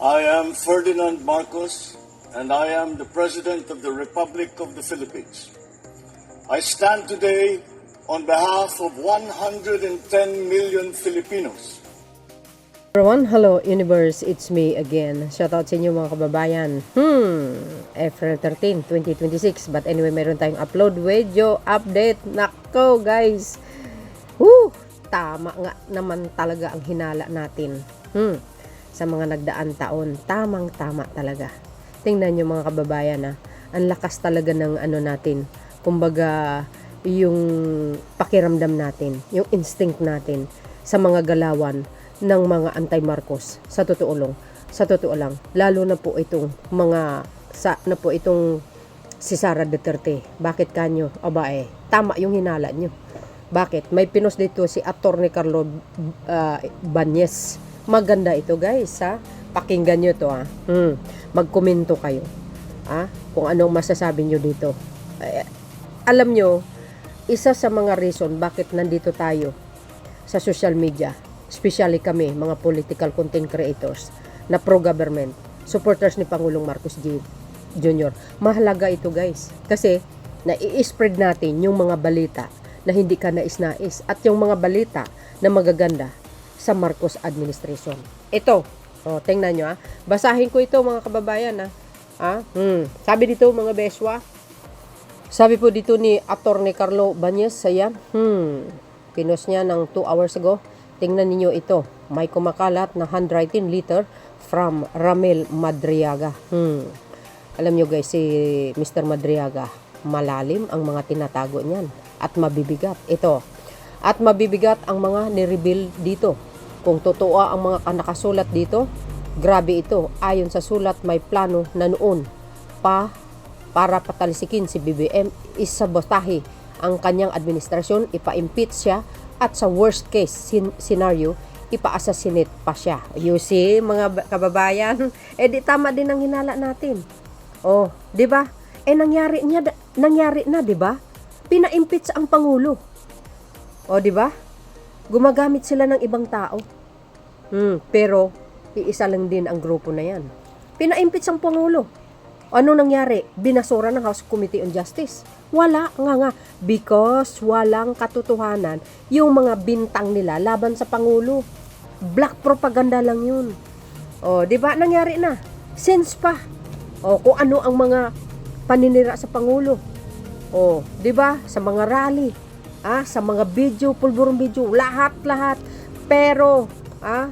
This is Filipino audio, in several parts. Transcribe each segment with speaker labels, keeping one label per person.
Speaker 1: I am Ferdinand Marcos, and I am the President of the Republic of the Philippines. I stand today on behalf of 110 million Filipinos.
Speaker 2: Everyone, hello universe, it's me again. Shoutout sa inyo mga kababayan. April 13, 2026. But anyway, meron tayong upload video update. Nako guys. Tama nga naman talaga ang hinala natin. Sa mga nagdaan taon, tamang-tama talaga. Tingnan nyo mga kababayan ang lakas talaga ng natin. Kumbaga, yung pakiramdam natin, yung instinct natin sa mga galawan ng mga anti-Marcos. Sa totoo lang, lalo na po itong si Sara Duterte. Bakit kanyo? Tama yung hinala nyo. Bakit? May pinos dito si Atty. Carlo Banyes. Maganda ito guys pakinggan nyo to magkomento kayo kung anong masasabi nyo dito. Alam nyo, isa sa mga reason bakit nandito tayo sa social media, especially kami mga political content creators na pro-government, supporters ni Pangulong Marcos Jr. Mahalaga ito guys kasi nai-spread natin yung mga balita na hindi ka nais-nais at yung mga balita na magaganda sa Marcos administration. Ito, tingnan nyo basahin ko ito mga kababayan sabi dito mga beswa, sabi po dito ni Atty. Carlo Banyes, ayan, pinos niya ng 2 hours ago. Tingnan niyo ito, may kumakalat na handwriting letter from Ramel Madriaga. Alam nyo guys, si Mr. Madriaga, malalim ang mga tinatago niyan at mabibigat. Ito, at mabibigat ang mga nireveal dito. Kung totoo ang mga nakasulat dito, grabe ito. Ayon sa sulat, may plano na noon para patalsikin si BBM, isabotahe ang kanyang administrasyon, ipa-impeach siya, at sa worst case scenario, ipa-assassinate pa siya. You see, mga kababayan, di tama din ang hinala natin. Di ba? Nangyari na, di ba? Pina-impeach ang Pangulo. Di ba? Gumagamit sila ng ibang tao. Pero, iisa lang din ang grupo na yan. Pina-impeach ang Pangulo. Ano nangyari? Binasura ng House Committee on Justice. Wala nga. Because walang katotohanan yung mga bintang nila laban sa Pangulo. Black propaganda lang yun. Di ba? Nangyari na. Since pa. Kung ano ang mga paninira sa Pangulo. Di ba? Sa mga rally. Sa mga video, pulburong video, lahat. Pero,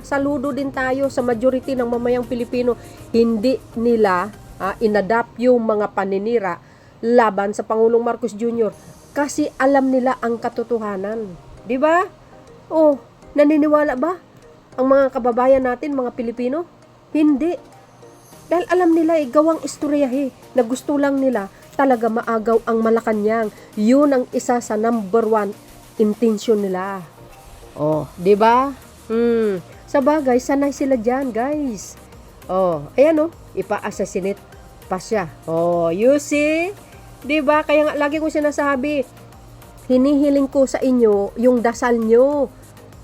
Speaker 2: saludo din tayo sa majority ng mamayang Pilipino, hindi nila inadapt yung mga paninira laban sa Pangulong Marcos Jr. Kasi alam nila ang katotohanan. Di ba? Naniniwala ba ang mga kababayan natin, mga Pilipino? Hindi. Dahil alam nila gawang istoryahe na gusto lang nila talaga maagaw ang Malacanang. Yun ang isa sa number 1 intention nila. Di ba? Sa bagay, sanay sila dyan, guys. Ayan ipa-assassinate pa siya. You see? Di ba? Kaya nga, lagi kong sinasabi, hinihiling ko sa inyo yung dasal nyo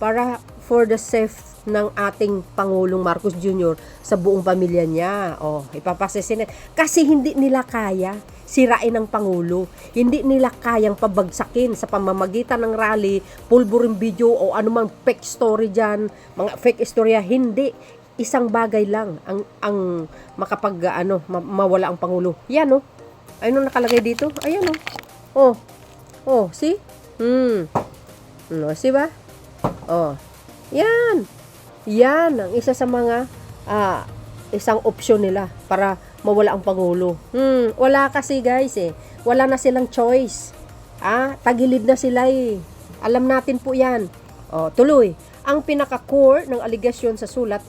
Speaker 2: para for the safe ng ating Pangulong Marcos Jr. sa buong pamilya niya. Ipapasasinet. Kasi hindi nila kaya sirain ang Pangulo. Hindi nila kayang pabagsakin sa pamamagitan ng rally, pulburing video o anumang fake story dyan, mga fake istorya. Hindi. Isang bagay lang ang mawala ang Pangulo. Yan ayun nakalagay dito. Ayan see? See ba? Yan ang isa sa mga isang opsyon nila para mawala ang Pangulo. Wala kasi guys wala na silang choice. Tagilid na sila Alam natin po yan. Tuloy. Ang pinaka-core ng aligasyon sa sulat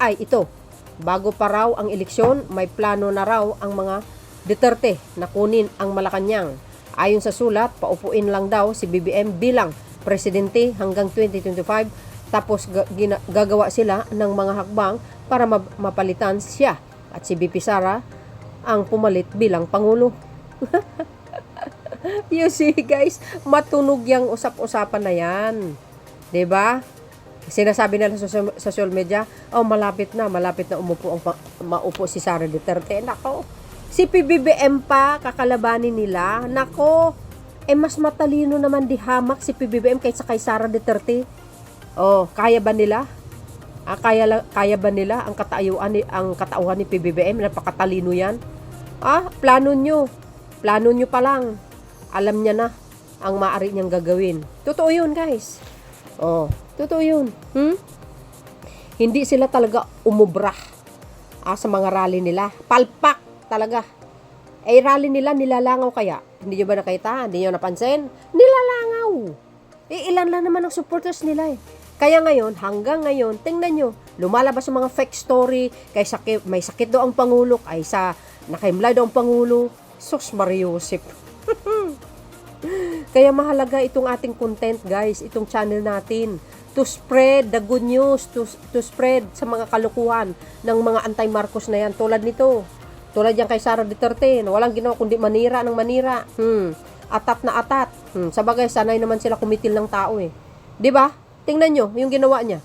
Speaker 2: ay ito. Bago pa raw ang eleksyon, may plano na raw ang mga Duterte na kunin ang Malacanang. Ayon sa sulat, paupuin lang daw si BBM bilang presidente hanggang 2025. Tapos gagawa sila ng mga hakbang para mapalitan siya at si BP Sara ang pumalit bilang Pangulo. You see guys, matunog yung usap-usapan na yan. 'Di ba? Sinasabi nila sa social media, oh malapit na maupo si Sara Duterte. Nako, si PBBM pa kakalabanin nila. Nako, mas matalino naman di hamak si PBBM kaysa kay Sara Duterte. Oh, kaya ba nila? Kaya ba nila ang katauhan ni PBBM? Napakatalino yan. Plano nyo pa lang. Alam niya na ang maaari niyang gagawin. Totoo yun, guys. Totoo yun. Hindi sila talaga umubra sa mga rally nila. Palpak talaga. Rally nila, nilalangaw kaya. Hindi nyo ba nakita? Hindi nyo napansin? Nilalangaw. Ilan lang naman ang supporters nila eh. Kaya ngayon, hanggang ngayon, tingnan nyo, lumalabas ang mga fake story, may sakit daw ang Pangulo, nakaimlay daw ang Pangulo. Sus Mariusip. Kaya mahalaga itong ating content, guys, itong channel natin, to spread the good news, to spread sa mga kalukuhan ng mga anti-Marcos na yan, tulad nito. Tulad yan kay Sara Duterte, walang ginawa kundi manira ng manira. Atat na atat. Sabagay, sanay naman sila kumitil ng tao eh. 'Di ba? Tingnan nyo, yung ginawa niya.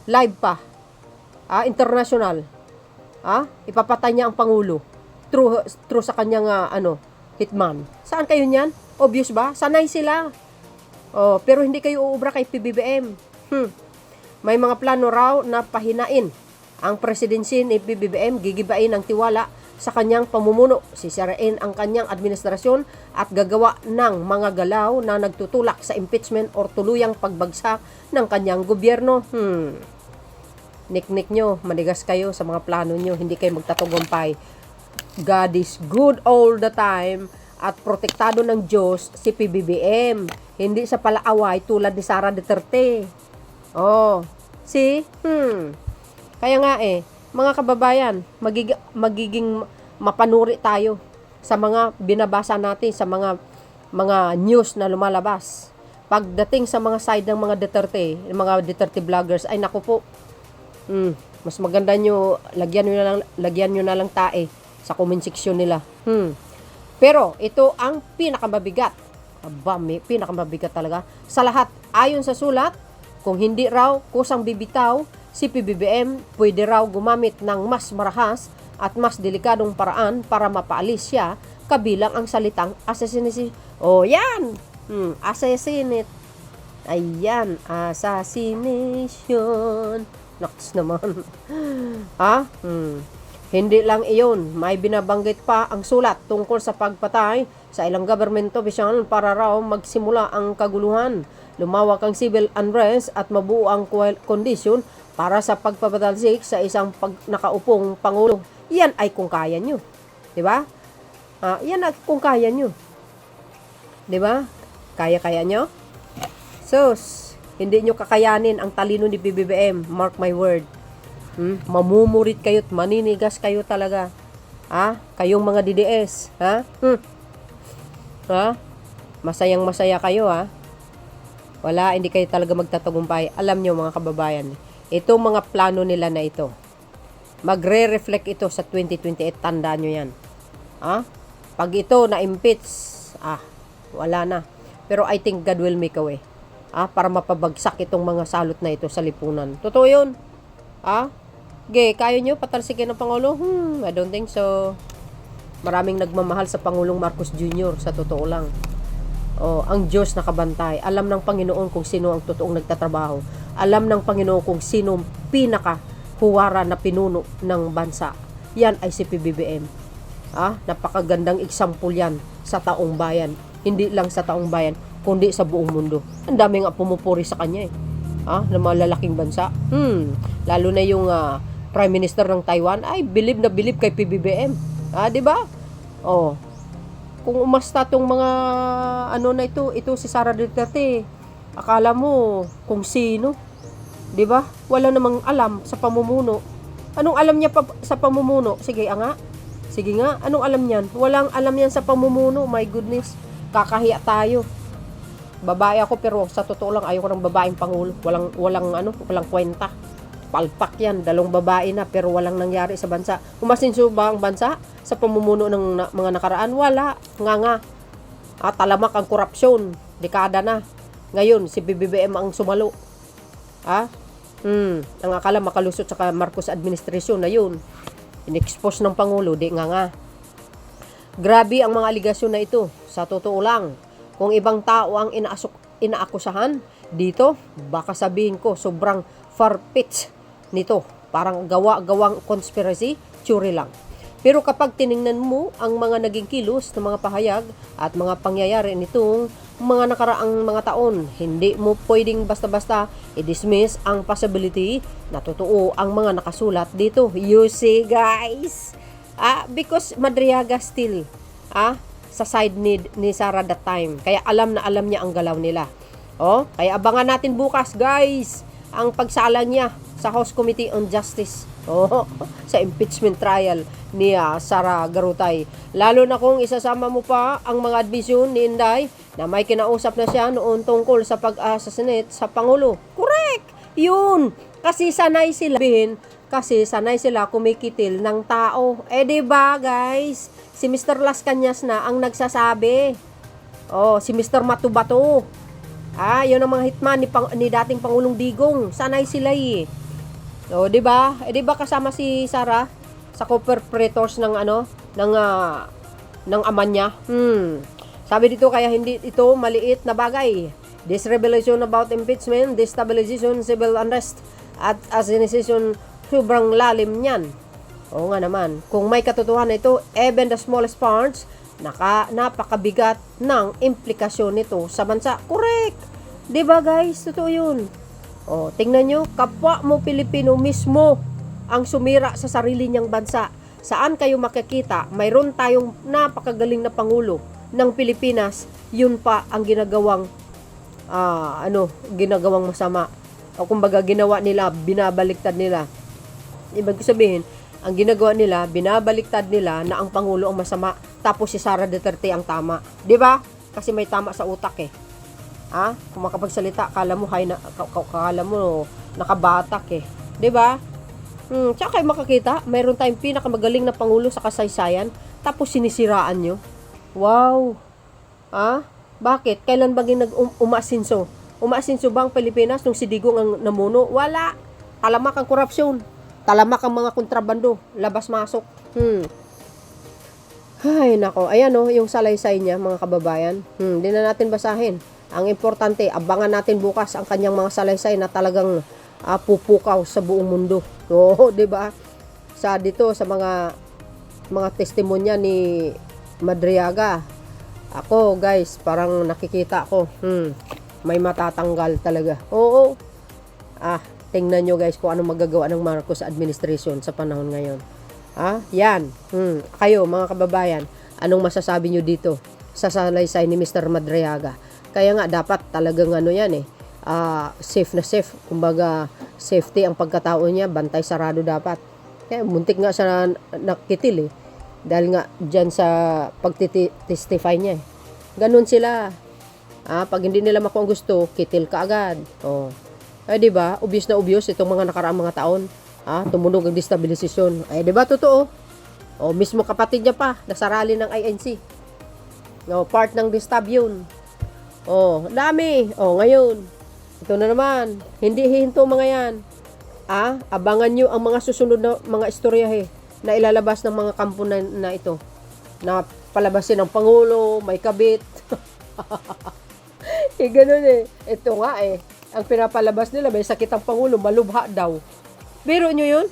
Speaker 2: Live pa. International. Ipapatay niya ang Pangulo. True sa kanyang, hitman. Saan kayo niyan? Obvious ba? Sanay sila. Pero hindi kayo uubra kay PBBM. May mga plano raw na pahinain ang presidency ni PBBM, gigibain ang tiwala sa kanyang pamumuno, sisirain ang kanyang administrasyon at gagawa ng mga galaw na nagtutulak sa impeachment or tuluyang pagbagsak ng kanyang gobyerno. Nik-nik nyo, manigas kayo sa mga plano nyo, hindi kayo magtatagumpay. God is good all the time at protektado ng Diyos si PBBM. Hindi sa palaaway tulad ni Sara Duterte. Kaya nga mga kababayan, magiging mapanuri tayo sa mga binabasa natin, sa mga news na lumalabas. Pagdating sa mga side ng mga Duterte vloggers, ay naku po, mas maganda nyo, lagyan nyo na lang tae sa comment section nila. Pero ito ang pinakamabigat. Pinakamabigat talaga. Sa lahat, ayon sa sulat, kung hindi raw kusang bibitaw, si PBBM pwede raw gumamit ng mas marahas at mas delikadong paraan para mapaalis siya, kabilang ang salitang assassination. Yan! Assassinate. Ayan, assassination. Naks naman. Hindi lang iyon, may binabanggit pa ang sulat tungkol sa pagpatay sa ilang government official para raw magsimula ang kaguluhan, lumawak ang civil unrest at mabuo ang kondisyon para sa pagpapatalsik sa isang nakaupong Pangulo. Yan ay kung kaya nyo. Diba? Yan ay kung kaya nyo. Diba? Kaya-kaya nyo? Sus, hindi nyo kakayanin ang talino ni PBBM. Mark my word. Mamumurit kayo at maninigas kayo talaga. Kayong mga DDS. Masayang masaya kayo Wala, hindi kayo talaga magtatagumpay. Alam nyo mga kababayan, itong mga plano nila na ito, magre-reflect ito sa 2028. Tandaan nyo yan. Pag ito na-impeach, wala na. Pero I think God will make a way. Para mapabagsak itong mga salot na ito sa lipunan. Totoo yun. Kaya nyo patalsikin ng Pangulo? I don't think so. Maraming nagmamahal sa Pangulong Marcos Jr. Sa totoo lang. Ang Diyos nakabantay. Alam ng Panginoon kung sino ang totoong nagtatrabaho. Alam ng Panginoon kung sino ang pinakahuwara na pinuno ng bansa. Yan ay si PBBM. Napakagandang example yan sa taong bayan. Hindi lang sa taong bayan, kundi sa buong mundo. Ang dami nga pumupuri sa kanya ng mga lalaking bansa. Lalo na yung Prime Minister ng Taiwan ay believe na believe kay PBBM. Di ba? Kung umasta tong mga na ito si Sara Duterte, akala mo kung sino, 'di ba? Wala namang alam sa pamumuno. Anong alam niya sa pamumuno? Sige nga, anong alam niyan? Walang alam yan sa pamumuno. My goodness, kakahiya tayo. Babae ako pero sa totoo lang ayoko ng babaeng pangulo. Walang kwenta. Palpak yan, 2 babae na pero walang nangyari sa bansa. Umasinso ba ang bansa sa pamumuno ng mga nakaraan? Wala. Nga. Talamak ang korupsyon. Dekada na. Ngayon, si BBM ang sumalo. Ang akala makalusot sa Marcos administrasyon na yun. In-expose ng Pangulo, di nga. Grabe ang mga aligasyon na ito. Sa totoo lang, kung ibang tao ang inaakusahan dito, baka sabihin ko sobrang far-fetched nito. Parang gawa-gawang conspiracy, theory lang. Pero kapag tiningnan mo ang mga naging kilos ng mga pahayag at mga pangyayari nitong mga nakaraang mga taon, hindi mo pwedeng basta-basta i-dismiss ang possibility na totoo ang mga nakasulat dito. You see, guys? Because Madriaga still sa side ni Sara that time. Kaya alam na alam niya ang galaw nila. Kaya abangan natin bukas, guys, ang pagsala niya sa House Committee on Justice. Sa impeachment trial ni Sara Garutay. Lalo na kung isasama mo pa ang mga admisyon ni Inday na may kinausap na siya noon tungkol sa pag-assassinate sa Pangulo. Correct! Yun! Kasi sanay sila kumikitil ng tao. Diba, guys? Si Mr. Las Cañas na ang nagsasabi. Si Mr. Matubato. Yun ang mga hitman ni dating Pangulong Digong. Sanay sila di ba? Di ba kasama si Sara sa co-perpetrators ng ng ama niya? Sabi dito kaya hindi ito maliit na bagay. This revelation about impeachment, destabilization, civil unrest at assassination, sobrang lalim niyan. Oo nga naman. Kung may katotohanan ito, even the smallest parts, napakabigat ng implikasyon nito sa bansa. Correct! Di ba, guys? Totoo yun. Tingnan nyo, kapwa mo Pilipino mismo ang sumira sa sarili niyang bansa. Saan kayo makikita? Mayroon tayong napakagaling na Pangulo ng Pilipinas, yun pa ang ginagawang masama. O kumbaga ginawa nila, binabaliktad nila. Ibig sabihin, ang ginagawa nila, binabaliktad nila na ang Pangulo ang masama, tapos si Sara Duterte ang tama. 'Di ba? Kasi may tama sa utak kung makapagsalita, kala mo nakabatak 'di ba? Tsaka kayo makakita, mayroon tayong pinakamagaling na Pangulo sa kasaysayan, tapos sinisiraan nyo. Wow! Bakit? Kailan ba umasinso? Umasinso ba ang Pilipinas nung si Digong ang namuno? Wala! Talamak ang korupsyon. Talamak ang mga kontrabando. Labas-masok. Ay, nako. Ayan yung salaysay niya, mga kababayan. Hindi na natin basahin. Ang importante, abangan natin bukas ang kanyang mga salaysay na talagang pupukaw sa buong mundo. Di ba? Sa mga testimonya ni Madriaga. Ako, guys, parang nakikita ko, may matatanggal talaga. Tingnan nyo, guys, kung ano magagawa ng Marcos administration sa panahon ngayon. Yan. Kayo, mga kababayan, anong masasabi nyo dito sa salaysay ni Mr. Madriaga? Kaya nga, dapat talagang safe na safe. Kumbaga, safety ang pagkatao niya, bantay sarado dapat. Kaya muntik nga siya nakitil dahil nga dyan sa pagtitestify niya Ganun sila. Pag hindi nila makuha ang gusto, kitil ka agad. Di ba? Obvious na obvious itong mga nakaraang mga taon. Tumunog ang destabilisasyon. Di ba? Totoo. Mismo kapatid niya pa, nasarali ng INC. Part ng destab yun. Dami. Ngayon, ito na naman. Hindi hihinto mga yan. Abangan nyo ang mga susunod na mga istoryahe na ilalabas ng mga kampo na ito. Na palabasin ng Pangulo, may kabit. Ganun Ito nga ang pinapalabas nila, may sakit ang Pangulo, malubha daw. Biro nyo yun?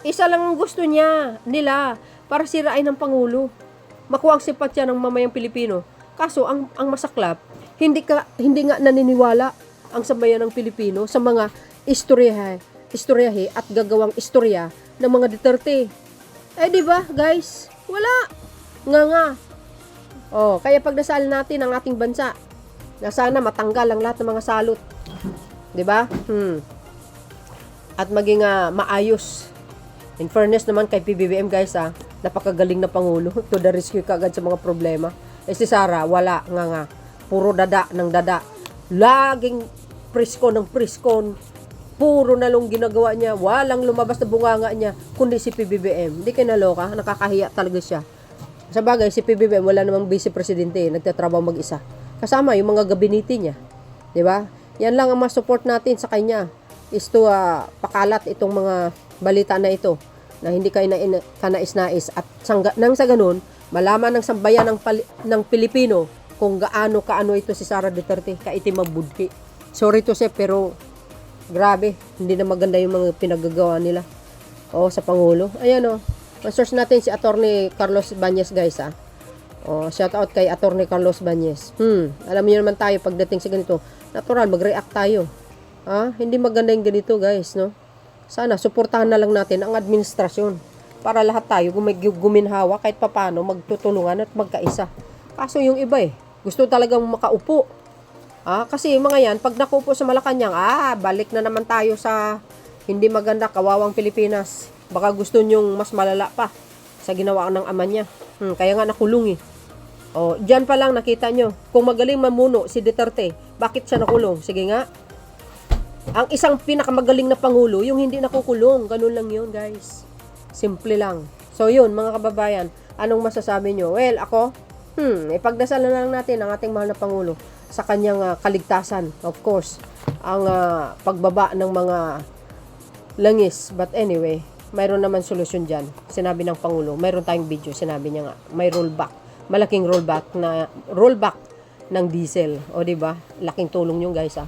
Speaker 2: Isa lang ang gusto nila para sirain ng Pangulo. Makuha ang simpatya ng mamayang Pilipino. Kaso, ang masaklap, hindi nga naniniwala ang sambayan ng Pilipino sa mga istoryahe at gagawang istorya ng mga Duterte. Di ba, guys? Wala. Nga. Kaya pagdasal natin ang ating bansa na sana matanggal ang lahat ng mga salot. Di ba? At maging maayos. In fairness naman kay PBBM, guys, napakagaling na Pangulo. To the rescue kaagad sa mga problema. Si Sara, wala. Nga. Puro dada ng dada. Laging priskon ng priskon. Puro nalong ginagawa niya. Walang lumabas na bunganga niya, kundi si PBBM. Hindi kayo naloka. Nakakahiya talaga siya. Sa bagay, si PBBM, wala namang vice-presidente. Nagtatrabaho mag-isa. Kasama yung mga gabinete niya. Di ba? Yan lang ang mas support natin sa kanya. is to pakalat itong mga balita na ito na hindi kayo kanais-nais at nang sa ganun, malaman ng sambayan ng Pilipino kung kaano ito si Sara Duterte, kaitim ang budki. Sorry to say, pero grabe, hindi na maganda yung mga pinagagawa nila sa Pangulo. Ayan ma-source natin si Attorney Carlos Bañez, guys shout out kay Attorney Carlos Bañez. Alam niyo naman tayo pagdating sa ganito, natural mag-react tayo. Hindi maganda yung ganito, guys, no? Sana suportahan na lang natin ang administrasyon para lahat tayo guminhawa kahit papano magtutulungan at magkaisa. Kaso yung iba gusto talagang makaupo. Kasi mga yan, pag nakupo sa Malacanang, balik na naman tayo sa hindi maganda, kawawang Pilipinas. Baka gusto nyong mas malala pa sa ginawa ng ama niya. Kaya nga nakulong dyan pa lang nakita nyo, kung magaling mamuno si Duterte, bakit siya nakulong? Sige nga. Ang isang pinakamagaling na pangulo, yung hindi nakukulong. Ganun lang yun, guys. Simple lang. So yun, mga kababayan, anong masasabi nyo? Well, ako, ipagdasal na lang natin ang ating mahal na pangulo sa kanyang kaligtasan. Of course, ang pagbaba ng mga langis. But anyway, mayroon naman solusyon dyan. Sinabi ng Pangulo, mayroon tayong video, sinabi niya nga, may rollback. Malaking rollback ng diesel. O diba? Laking tulong yung guys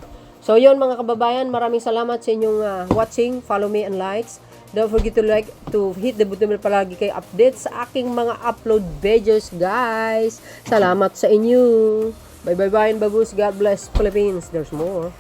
Speaker 2: So yun mga kababayan, maraming salamat sa inyong watching. Follow me and likes. Don't forget to hit the button bell palagi kay update sa aking mga upload videos, guys. Salamat sa inyo. Bye bye bye and babus. God bless Philippines. There's more.